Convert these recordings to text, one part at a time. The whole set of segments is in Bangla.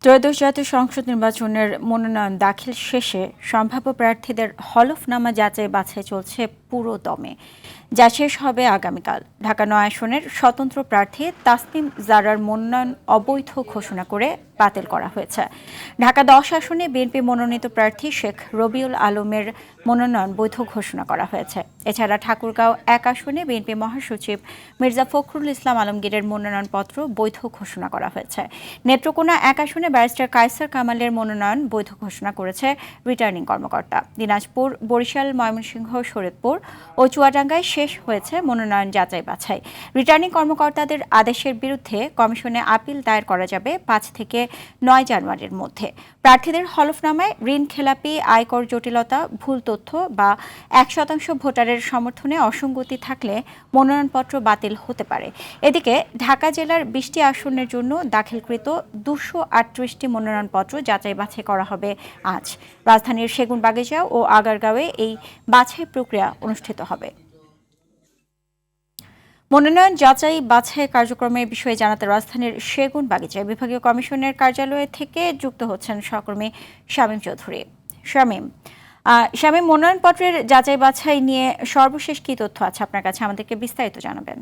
ত্রয়োদশ জাতীয় সংসদ নির্বাচনের মনোনয়ন দাখিল শেষে সম্ভাব্য প্রার্থীদের হলফনামা যাচাই বাছাই চলছে পুরো দমে। যা শেষ হবে আগামীকাল। ঢাকা ৯ আসনের স্বতন্ত্র প্রার্থী তাসনিম জারার মনোনয়ন অবৈধ ঘোষণা করে বাতিল করা হয়েছে। ঢাকা ১০ আসনে বিএনপি মনোনীত প্রার্থী শেখ রবিউল আলমের মনোনয়ন বৈধ ঘোষণা করা হয়েছে। এছাড়া ঠাকুরগাঁও ১ আসনে বিএনপি মহাসচিব মির্জা ফখরুল ইসলাম আলমগীরের মনোনয়নপত্র বৈধ ঘোষণা করা হয়েছে। নেত্রকোনা ১ আসনে ব্যারিস্টার কায়সার কামালের মনোনয়ন বৈধ ঘোষণা করেছে রিটার্নিং কর্মকর্তা। দিনাজপুর, বরিশাল, ময়মনসিংহ, শরীয়তপুর ও চুয়াডাঙ্গায় শেষ হয়েছে মনোনয়ন যাচাই বাছাই। রিটার্নিং কর্মকর্তাদের আদেশের বিরুদ্ধে কমিশনে আপিল দায়ের করা যাবে ৫ থেকে ৯ জানুয়ারির মধ্যে। প্রার্থীদের হলফনামায় ঋণ খেলাপি, আয়কর জটিলতা, ভুল তথ্য বা ১% ভোটারের সমর্থনে অসঙ্গতি থাকলে মনোনয়নপত্র বাতিল হতে পারে। এদিকে ঢাকা জেলার ২০টি আসনের জন্য দাখিলকৃত ২৩৮টি মনোনয়নপত্র যাচাই বাছাই করা হবে আজ। রাজধানীর সেগুনবাগিচা ও আগারগাঁওয়ে এই বাছাই প্রক্রিয়া অনুষ্ঠিত হবে। মনোনয়ন যাচাই বাছাই কার্যক্রমের বিষয়ে জানাতে রাজধানীর সেগুনবাগিচায় বিভাগীয় কমিশনের কার্যালয় থেকে যুক্ত হচ্ছেন সহকর্মী শামীম চৌধুরী। শামীম, মনোনয়নপত্রের যাচাই বাছাই নিয়ে সর্বশেষ কি তথ্য আছে আপনার কাছে, আমাদেরকে বিস্তারিত জানাবেন।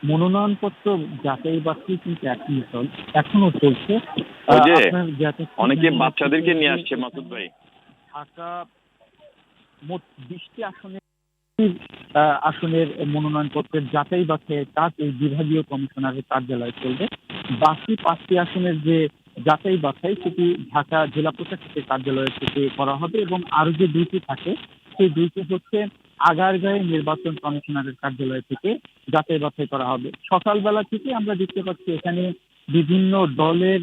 মনোনয়নপত্র যাচাই বাছাই কিন্তু এখনো চলছে। ওই যে অনেকে আপনার বাচ্চাদেরকে নিয়ে আসছে মাসুদ ভাই। ঢাকা মোট ২০টি আসনের মনোনয়নপত্রের যাচাই বাছাইয়ের কাজ এই বিভাগীয় কমিশনারের কার্যালয়ে চলবে। বাকি ৫টি আসনের যে যাচাই বাছাই সেটি ঢাকা জেলা প্রশাসকের কার্যালয় থেকে করা হবে এবং আরো যে ২টি থাকে সেই ২টি হচ্ছে আগারগাঁওয়ে নির্বাচন কমিশনারের কার্যালয় থেকে যাচাই বাছাই করা হবে। সকালবেলা থেকে আমরা দেখতে পাচ্ছি এখানে বিভিন্ন দলের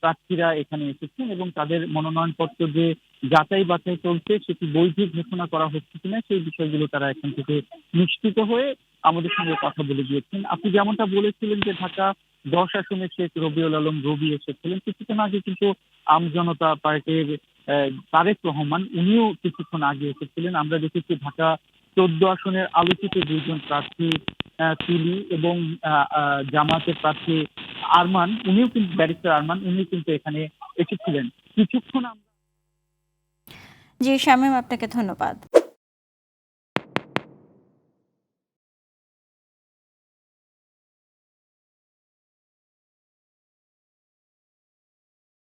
প্রার্থীরা এখানে এসেছেন এবং তাদের মনোনয়নপত্র যে যাচাই বাছাই চলছে সেটি বৈধ ঘোষণা করা হচ্ছে কিনা সেই বিষয়গুলো তারা এখান থেকে নিশ্চিত হয়ে আমাদের সঙ্গে কথা বলে গিয়েছেন। আপনি যেমনটা বলেছিলেন যে ঢাকা ১০ আসনে শেখ রবিউল আলম রবি এসেছিলেন, কিছুক্ষণ আগে কিন্তু আমজনতা পার্টির তারেক রহমান উনিও কিছুক্ষণ আগে এসেছিলেন। আমরা দেখেছি ঢাকা ১৪ আসনের আলোচিত দুইজন প্রার্থী তুলি এবং জামায়াতের প্রার্থী আরমান, উনিও কিন্তু ব্যারিস্টার আরমান উনিও কিন্তু এখানে এসেছিলেন কিছুক্ষণ। জি শামীম, আপনাকে ধন্যবাদ।